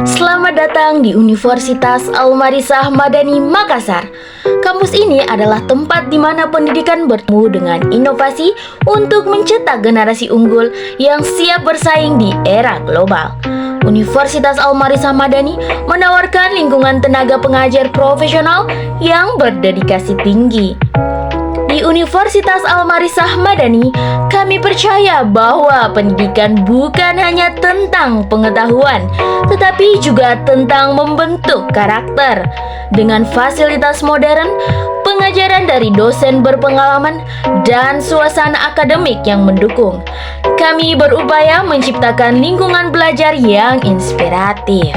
Selamat datang di Universitas Al-Marisah Madani Makassar. Kampus ini adalah tempat di mana pendidikan bertemu dengan inovasi untuk mencetak generasi unggul yang siap bersaing di era global. Universitas Al-Marisah Madani menawarkan lingkungan tenaga pengajar profesional yang berdedikasi tinggi. Di Universitas Al-Marisah Madani, kami percaya bahwa pendidikan bukan hanya tentang pengetahuan, tetapi juga tentang membentuk karakter. Dengan fasilitas modern, pengajaran dari dosen berpengalaman, dan suasana akademik yang mendukung, kami berupaya menciptakan lingkungan belajar yang inspiratif.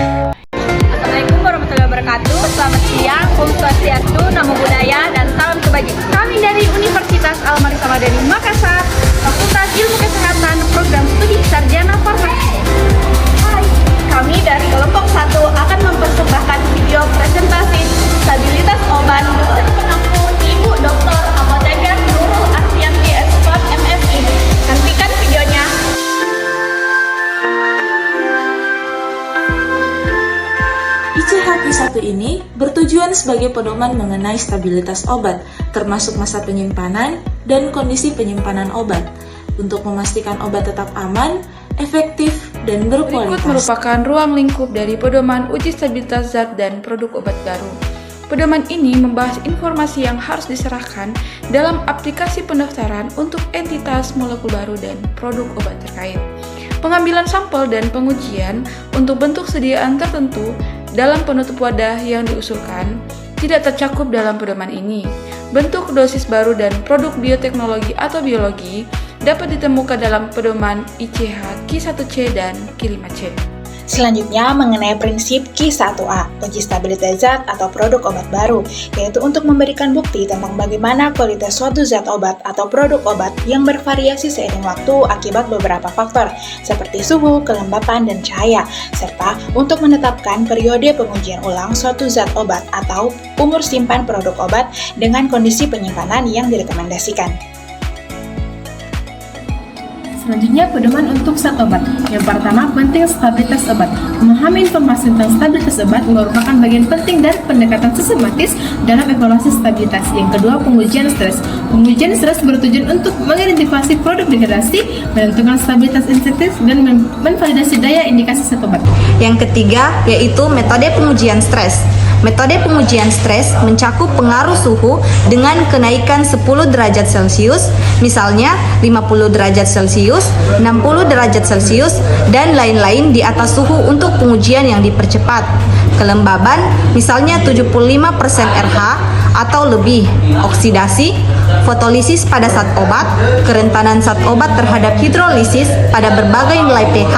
Assalamualaikum warahmatullahi wabarakatuh. Selamat siang, Om Swastiastu, Namo Buddhaya, dan salam kebajikan. Kami dari Universitas Al-Marisah Madani Makassar, Fakultas Ilmu Kesehatan, Program Studi Sarjana Farmasi. Hai, kami dari kelompok 1 akan mempersembahkan video presentasi stabilitas obat dosen pengampu Ibu Dr. Apoteker Nurul Arfianti S.Pharm MSI. Nantikan videonya. ICHQ1 ini bertujuan sebagai pedoman mengenai stabilitas obat, termasuk masa penyimpanan dan kondisi penyimpanan obat, untuk memastikan obat tetap aman, efektif, dan berkualitas. Berikut merupakan ruang lingkup dari pedoman uji stabilitas zat dan produk obat baru. Pedoman ini membahas informasi yang harus diserahkan dalam aplikasi pendaftaran untuk entitas molekul baru dan produk obat terkait. Pengambilan sampel dan pengujian untuk bentuk sediaan tertentu dalam penutup wadah yang diusulkan tidak tercakup dalam pedoman ini. Bentuk dosis baru dan produk bioteknologi atau biologi dapat ditemukan dalam pedoman ICH Q1C dan Q5C. Selanjutnya mengenai prinsip Q1A, uji stabilitas zat atau produk obat baru, yaitu untuk memberikan bukti tentang bagaimana kualitas suatu zat obat atau produk obat yang bervariasi seiring waktu akibat beberapa faktor, seperti suhu, kelembapan, dan cahaya, serta untuk menetapkan periode pengujian ulang suatu zat obat atau umur simpan produk obat dengan kondisi penyimpanan yang direkomendasikan. Selanjutnya, pedoman untuk zat obat. Yang pertama, penting stabilitas obat. Memahami informasi tentang stabilitas obat merupakan bagian penting dari pendekatan sistematis dalam evaluasi stabilitas. Yang kedua, pengujian stres. Pengujian stres bertujuan untuk mengidentifikasi produk degradasi, menentukan stabilitas insentif, dan menvalidasi daya indikasi zat obat. Yang ketiga, yaitu metode pengujian stres. Metode pengujian stres mencakup pengaruh suhu dengan kenaikan 10 derajat Celcius, misalnya 50 derajat Celcius, 60 derajat Celcius, dan lain-lain di atas suhu untuk pengujian yang dipercepat. Kelembaban, misalnya 75% RH atau lebih, oksidasi, fotolisis pada zat obat, kerentanan zat obat terhadap hidrolisis pada berbagai nilai pH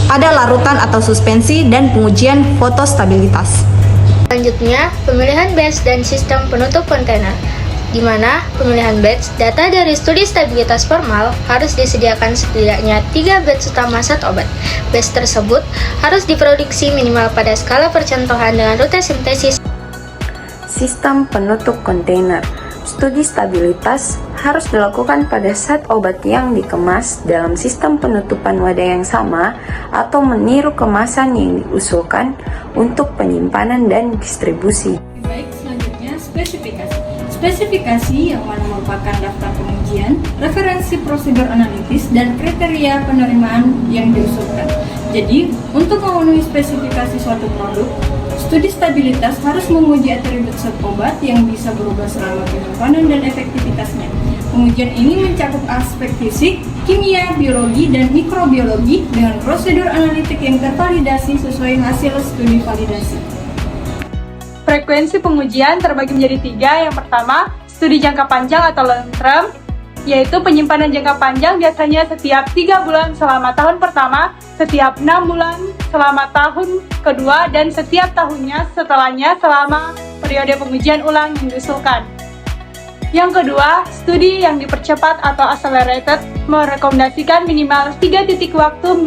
pada larutan atau suspensi, dan pengujian fotostabilitas. Selanjutnya, pemilihan batch dan sistem penutup kontainer, di mana pemilihan batch data dari studi stabilitas formal harus disediakan setidaknya 3 batch utama zat obat. Batch tersebut harus diproduksi minimal pada skala percontohan dengan rute sintesis. Sistem penutup kontainer. Studi stabilitas harus dilakukan pada zat obat yang dikemas dalam sistem penutupan wadah yang sama atau meniru kemasan yang diusulkan untuk penyimpanan dan distribusi. Baik, selanjutnya spesifikasi. Spesifikasi yang mana merupakan daftar pengujian, referensi prosedur analitis, dan kriteria penerimaan yang diusulkan. Jadi, untuk memenuhi spesifikasi suatu produk, studi stabilitas harus menguji atribut zat obat yang bisa berubah selama penyimpanan dan efektivitasnya. Pengujian ini mencakup aspek fisik, kimia, biologi, dan mikrobiologi dengan prosedur analitik yang tervalidasi sesuai hasil studi validasi. Frekuensi pengujian terbagi menjadi 3. Yang pertama, studi jangka panjang atau long term, yaitu penyimpanan jangka panjang biasanya setiap 3 bulan selama tahun pertama, setiap 6 bulan selama tahun kedua, dan setiap tahunnya setelahnya selama periode pengujian ulang yang diusulkan. Yang kedua, studi yang dipercepat atau accelerated merekomendasikan minimal 3 titik waktu,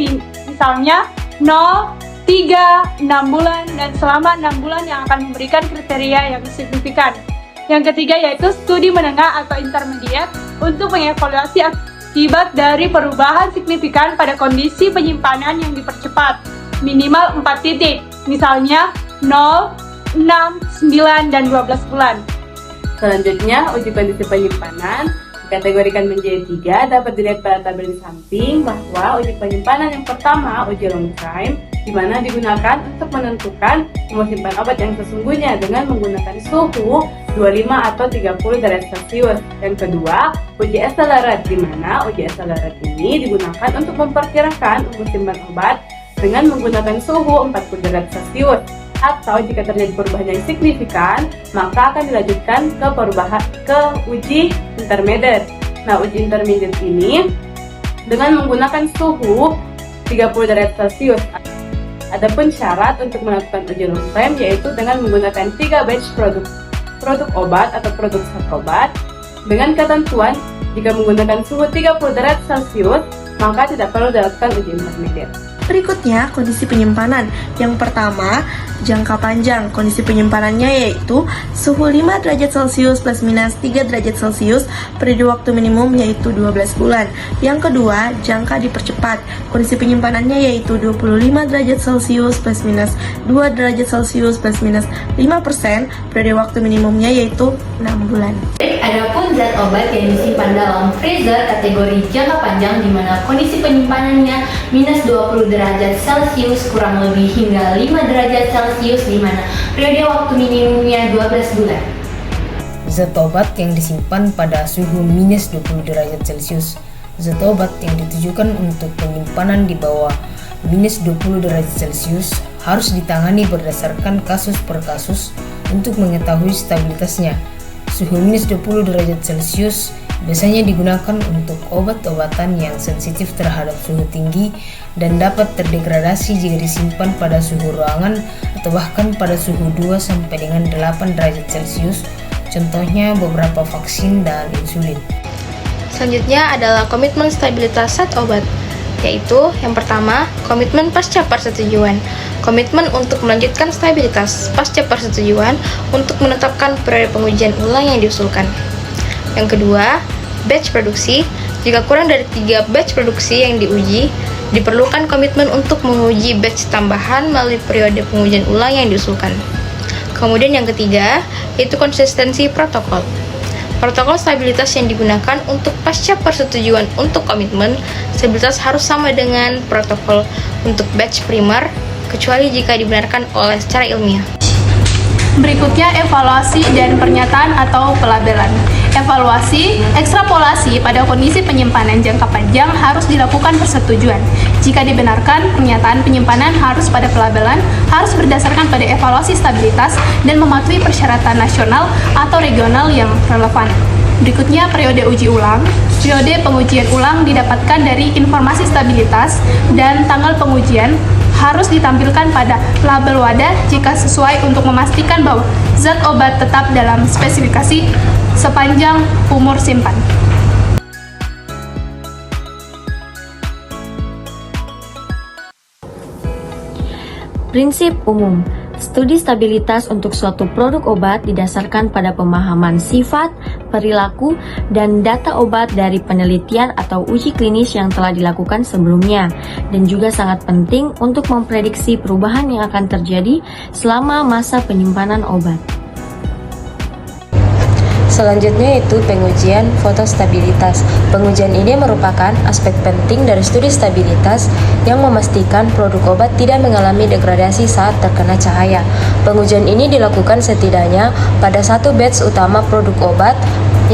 misalnya 0, 3, 6 bulan, dan selama 6 bulan yang akan memberikan kriteria yang signifikan. Yang ketiga yaitu studi menengah atau intermediate untuk mengevaluasi akibat dari perubahan signifikan pada kondisi penyimpanan yang dipercepat, minimal 4 titik. misalnya 0, 6, 9, dan 12 bulan. Selanjutnya, uji kondisi penyimpanan dikategorikan menjadi 3, dapat dilihat pada tabel di samping bahwa uji penyimpanan yang pertama, uji long time, di mana digunakan untuk menentukan umur simpan obat yang sesungguhnya dengan menggunakan suhu 25 atau 30 derajat Celcius. Yang kedua, uji accelerate, di mana uji accelerate ini digunakan untuk memperkirakan umur simpan obat dengan menggunakan suhu 40 derajat Celcius. Atau jika terjadi perubahan yang signifikan, maka akan dilanjutkan ke uji intermediate. Nah, uji intermediate ini dengan menggunakan suhu 30 derajat Celcius. Adapun syarat untuk melakukan uji long time yaitu dengan menggunakan 3 batch produk obat atau produk zat obat dengan ketentuan jika menggunakan suhu 30 derajat Celcius, maka tidak perlu dilakukan uji intermediate. Berikutnya, kondisi penyimpanan. Yang pertama, jangka panjang. Kondisi penyimpanannya yaitu suhu 5 derajat Celcius plus minus 3 derajat Celcius, periode waktu minimum yaitu 12 bulan. Yang kedua, jangka dipercepat. Kondisi penyimpanannya yaitu 25 derajat Celcius plus minus 2 derajat Celcius plus minus 5%, periode waktu minimumnya yaitu 6 bulan. Adapun zat obat yang disimpan dalam freezer kategori jangka panjang di mana kondisi penyimpanannya minus 20 derajat Celcius kurang lebih hingga 5 derajat Celcius di mana periode waktu minimumnya 12 bulan. Zat obat yang disimpan pada suhu minus 20 derajat Celcius. Zat obat yang ditujukan untuk penyimpanan di bawah minus 20 derajat Celcius harus ditangani berdasarkan kasus per kasus untuk mengetahui stabilitasnya. Suhu minus 20 derajat Celcius biasanya digunakan untuk obat-obatan yang sensitif terhadap suhu tinggi dan dapat terdegradasi jika disimpan pada suhu ruangan atau bahkan pada suhu 2 sampai dengan 8 derajat Celcius, contohnya beberapa vaksin dan insulin. Selanjutnya adalah komitmen stabilitas zat obat, yaitu yang pertama, komitmen pasca persetujuan. Komitmen untuk melanjutkan stabilitas pasca persetujuan untuk menetapkan periode pengujian ulang yang diusulkan. Yang kedua, batch produksi. Jika kurang dari 3 batch produksi yang diuji, diperlukan komitmen untuk menguji batch tambahan melalui periode pengujian ulang yang diusulkan. Kemudian yang ketiga, yaitu konsistensi protokol. Protokol stabilitas yang digunakan untuk pasca persetujuan untuk komitmen stabilitas harus sama dengan protokol untuk batch primer, kecuali jika dibenarkan oleh secara ilmiah. Berikutnya, evaluasi dan pernyataan atau pelabelan. Evaluasi, ekstrapolasi pada kondisi penyimpanan jangka panjang harus dilakukan persetujuan. Jika dibenarkan, pernyataan penyimpanan harus pada pelabelan, harus berdasarkan pada evaluasi stabilitas dan mematuhi persyaratan nasional atau regional yang relevan. Berikutnya, periode uji ulang. Periode pengujian ulang didapatkan dari informasi stabilitas dan tanggal pengujian harus ditampilkan pada label wadah jika sesuai untuk memastikan bahwa zat obat tetap dalam spesifikasi sepanjang umur simpan. Prinsip umum. Studi stabilitas untuk suatu produk obat didasarkan pada pemahaman sifat, perilaku, dan data obat dari penelitian atau uji klinis yang telah dilakukan sebelumnya, dan juga sangat penting untuk memprediksi perubahan yang akan terjadi selama masa penyimpanan obat. Selanjutnya yaitu pengujian fotostabilitas. Pengujian ini merupakan aspek penting dari studi stabilitas yang memastikan produk obat tidak mengalami degradasi saat terkena cahaya. Pengujian ini dilakukan setidaknya pada satu batch utama produk obat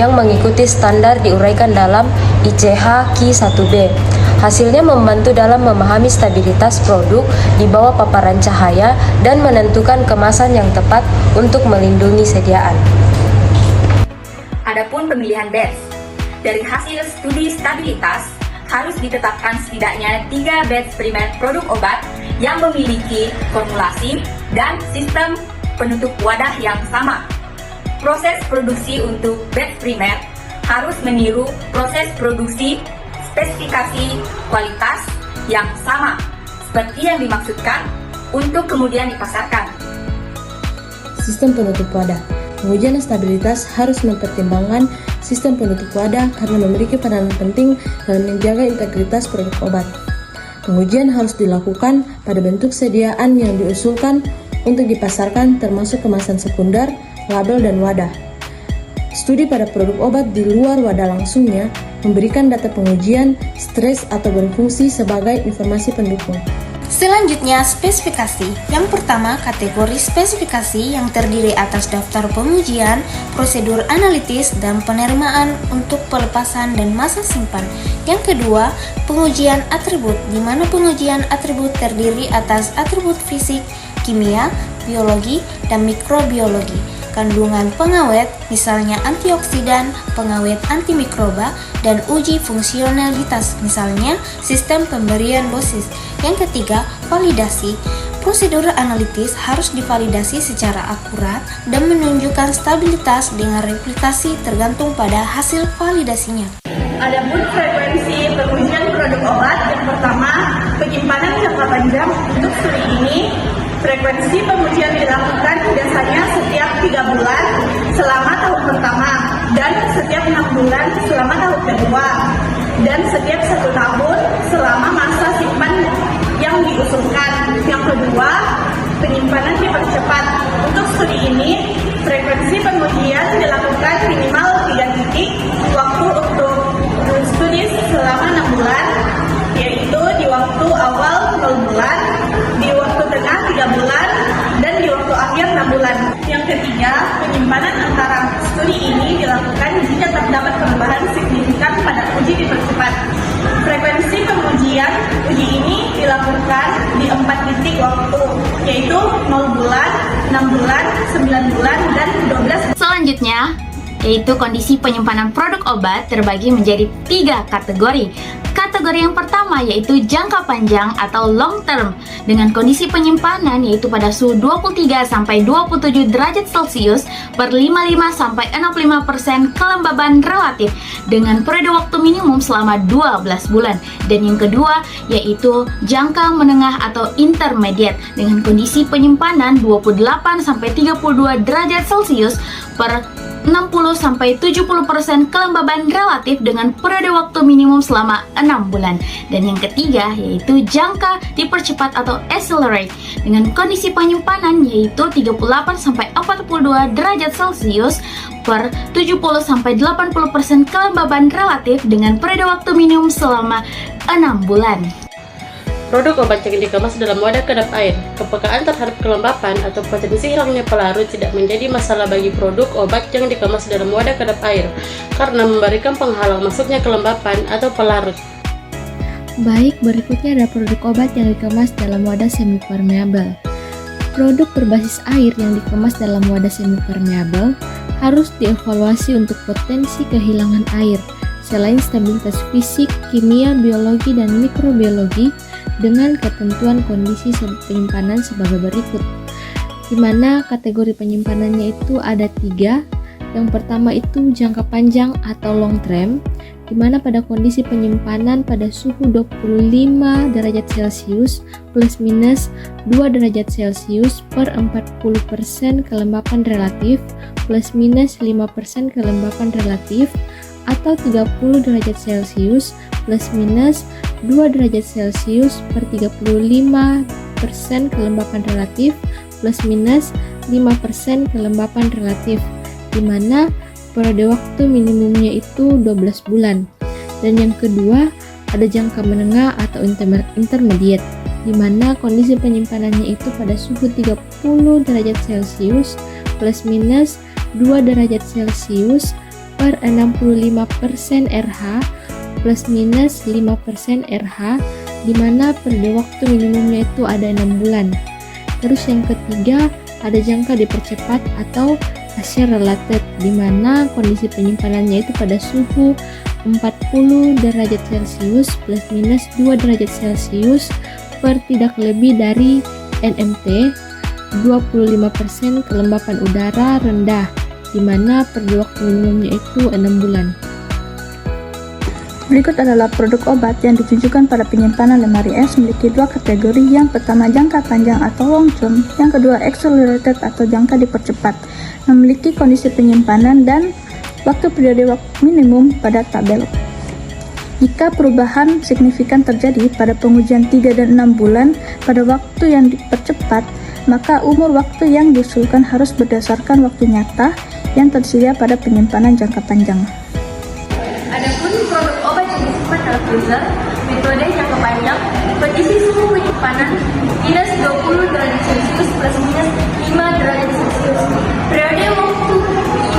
yang mengikuti standar diuraikan dalam ICH Q1B. Hasilnya membantu dalam memahami stabilitas produk di bawah paparan cahaya dan menentukan kemasan yang tepat untuk melindungi sediaan. Adapun pemilihan batch, dari hasil studi stabilitas harus ditetapkan setidaknya 3 batch primer produk obat yang memiliki formulasi dan sistem penutup wadah yang sama. Proses produksi untuk batch primer harus meniru proses produksi spesifikasi kualitas yang sama seperti yang dimaksudkan untuk kemudian dipasarkan. Sistem penutup wadah. Pengujian stabilitas harus mempertimbangkan sistem penutup wadah karena memiliki peranan penting dalam menjaga integritas produk obat. Pengujian harus dilakukan pada bentuk sediaan yang diusulkan untuk dipasarkan termasuk kemasan sekunder, label, dan wadah. Studi pada produk obat di luar wadah langsungnya memberikan data pengujian, stres atau berfungsi sebagai informasi pendukung. Selanjutnya, spesifikasi. Yang pertama, kategori spesifikasi yang terdiri atas daftar pengujian, prosedur analitis, dan penerimaan untuk pelepasan dan masa simpan. Yang kedua, pengujian atribut, di mana pengujian atribut terdiri atas atribut fisik, kimia, biologi, dan mikrobiologi. Kandungan pengawet, misalnya antioksidan, pengawet antimikroba, dan uji fungsionalitas, misalnya sistem pemberian dosis. Yang ketiga, validasi. Prosedur analitis harus divalidasi secara akurat dan menunjukkan stabilitas dengan replikasi tergantung pada hasil validasinya. Adapun frekuensi pengujian produk obat, yang pertama, penyimpanan jangka panjang. Untuk studi ini, frekuensi pengujian dilakukan biasanya setiap 3 bulan selama tahun pertama, dan setiap 6 bulan selama tahun kedua, dan setiap 1 tahun selama masa simpan yang diusulkan. Yang kedua, penyimpanan dipercepat. Untuk studi ini, frekuensi pengujian dilakukan minimal 3 titik, waktu untuk studi selama 6 bulan, yaitu di waktu awal 0 bulan, di waktu tengah 3 bulan, dan di waktu akhir 6 bulan. Yang ketiga, penyimpanan antara studi ini dilakukan jika terdapat perubahan signifikan pada uji dipercepat. Frekuensi pengujian uji ini dilakukan di 4 titik waktu, yaitu 0 bulan, 6 bulan, 9 bulan, dan 12 bulan. Selanjutnya, yaitu kondisi penyimpanan produk obat terbagi menjadi 3 kategori. Kategori yang pertama yaitu jangka panjang atau long term dengan kondisi penyimpanan yaitu pada suhu 23 sampai 27 derajat Celcius per 55 sampai 65% kelembaban relatif dengan periode waktu minimum selama 12 bulan. Dan yang kedua yaitu jangka menengah atau intermediate dengan kondisi penyimpanan 28 sampai 32 derajat Celcius per 60-70% kelembaban relatif dengan periode waktu minimum selama 6 bulan. Dan yang ketiga yaitu jangka dipercepat atau accelerate dengan kondisi penyimpanan yaitu 38-42 derajat Celcius per 70-80% kelembaban relatif dengan periode waktu minimum selama 6 bulan. Produk obat yang dikemas dalam wadah kedap air, kepekaan terhadap kelembapan atau potensi hilangnya pelarut tidak menjadi masalah bagi produk obat yang dikemas dalam wadah kedap air karena memberikan penghalang masuknya kelembapan atau pelarut. Baik, berikutnya ada produk obat yang dikemas dalam wadah semi-permeabel. Produk berbasis air yang dikemas dalam wadah semi-permeabel harus dievaluasi untuk potensi kehilangan air, selain stabilitas fisik, kimia, biologi, dan mikrobiologi dengan ketentuan kondisi penyimpanan sebagai berikut, di mana kategori penyimpanannya itu ada 3. Yang pertama itu jangka panjang atau long term, di mana pada kondisi penyimpanan pada suhu 25 derajat Celcius plus minus 2 derajat Celcius per 40% kelembapan relatif plus minus 5% kelembapan relatif atau 30 derajat Celcius plus minus 2 derajat Celcius per 35% kelembapan relatif plus minus 5% kelembapan relatif, di mana periode waktu minimumnya itu 12 bulan. Dan yang kedua, ada jangka menengah atau intermediate, di mana kondisi penyimpanannya itu pada suhu 30 derajat Celcius plus minus 2 derajat Celcius per 65% RH plus minus 5% RH, di mana periode waktu minimumnya itu ada 6 bulan. Terus yang ketiga, ada jangka dipercepat atau accelerated, di mana kondisi penyimpanannya itu pada suhu 40 derajat Celcius plus minus 2 derajat Celcius per tidak lebih dari NMT 25% kelembapan udara rendah, di mana periode waktu minimumnya itu 6 bulan. Berikut adalah produk obat yang ditujukan pada penyimpanan lemari es memiliki 2 kategori. Yang pertama jangka panjang atau long term, yang kedua accelerated atau jangka dipercepat, memiliki kondisi penyimpanan dan waktu periode minimum pada tabel. Jika perubahan signifikan terjadi pada pengujian 3 dan 6 bulan pada waktu yang dipercepat, maka umur waktu yang diusulkan harus berdasarkan waktu nyata yang tersedia pada penyimpanan jangka panjang. Adapun produk obat yang disimpan dalam freezer, metode jangka panjang, kondisi suhu penyimpanan minus 20 derajat Celcius plus minus 5 derajat Celcius. Periode waktu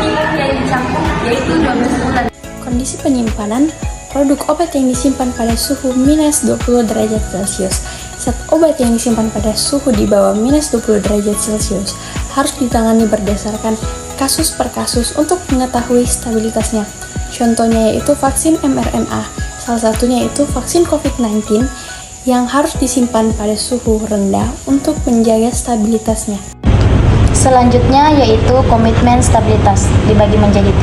minimum yang dicakup yaitu 12 bulan. Kondisi penyimpanan produk obat yang disimpan pada suhu minus 20 derajat Celcius. Zat obat yang disimpan pada suhu di bawah minus 20 derajat Celcius harus ditangani berdasarkan kasus per kasus untuk mengetahui stabilitasnya. Contohnya yaitu vaksin mRNA, salah satunya yaitu vaksin COVID-19 yang harus disimpan pada suhu rendah untuk menjaga stabilitasnya. Selanjutnya yaitu komitmen stabilitas, dibagi menjadi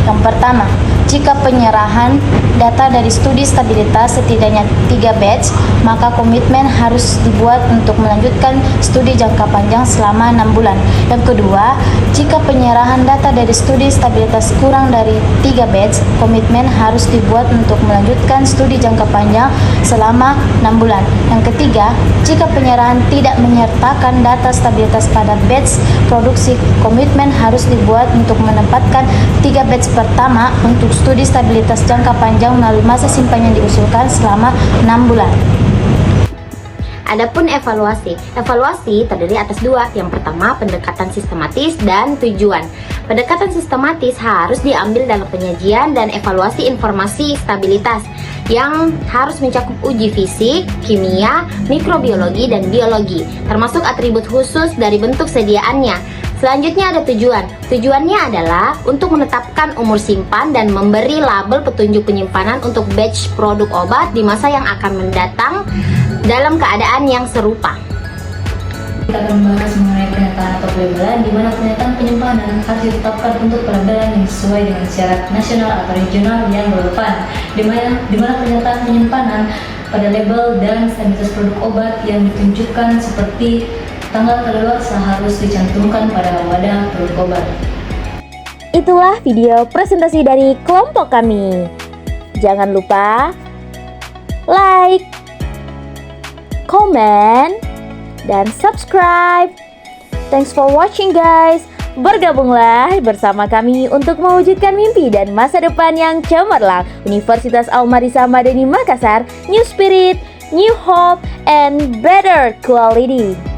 3. Yang pertama, jika penyerahan data dari studi stabilitas setidaknya 3 batch, maka komitmen harus dibuat untuk melanjutkan studi jangka panjang selama 6 bulan. Yang kedua, jika penyerahan data dari studi stabilitas kurang dari 3 batch, komitmen harus dibuat untuk melanjutkan studi jangka panjang selama 6 bulan. Yang ketiga, jika penyerahan tidak menyertakan data stabilitas pada batch produksi, komitmen harus dibuat untuk menempatkan 3 batch pertama untuk studi stabilitas jangka panjang melalui masa simpan yang diusulkan selama 6 bulan. Adapun evaluasi terdiri atas 2. Yang pertama, pendekatan sistematis dan tujuan. Pendekatan sistematis harus diambil dalam penyajian dan evaluasi informasi stabilitas yang harus mencakup uji fisik, kimia, mikrobiologi, dan biologi, termasuk atribut khusus dari bentuk sediaannya. Selanjutnya ada tujuan. Tujuannya adalah untuk menetapkan umur simpan dan memberi label petunjuk penyimpanan untuk batch produk obat di masa yang akan mendatang dalam keadaan yang serupa. Kita akan membahas mengenai pernyataan atau pelabelan, di mana pernyataan penyimpanan harus ditetapkan untuk pelabelan yang sesuai dengan syarat nasional atau regional yang relevan, di mana pernyataan penyimpanan pada label dan stabilitas produk obat yang ditunjukkan seperti tanggal kadaluarsa harus dicantumkan pada wadah produk obat. Itulah video presentasi dari kelompok kami. Jangan lupa like, comment, dan subscribe. Thanks for watching guys. Bergabunglah bersama kami untuk mewujudkan mimpi dan masa depan yang cemerlang. Universitas Al-Marisah Madani Makassar, New Spirit, New Hope, and Better Quality.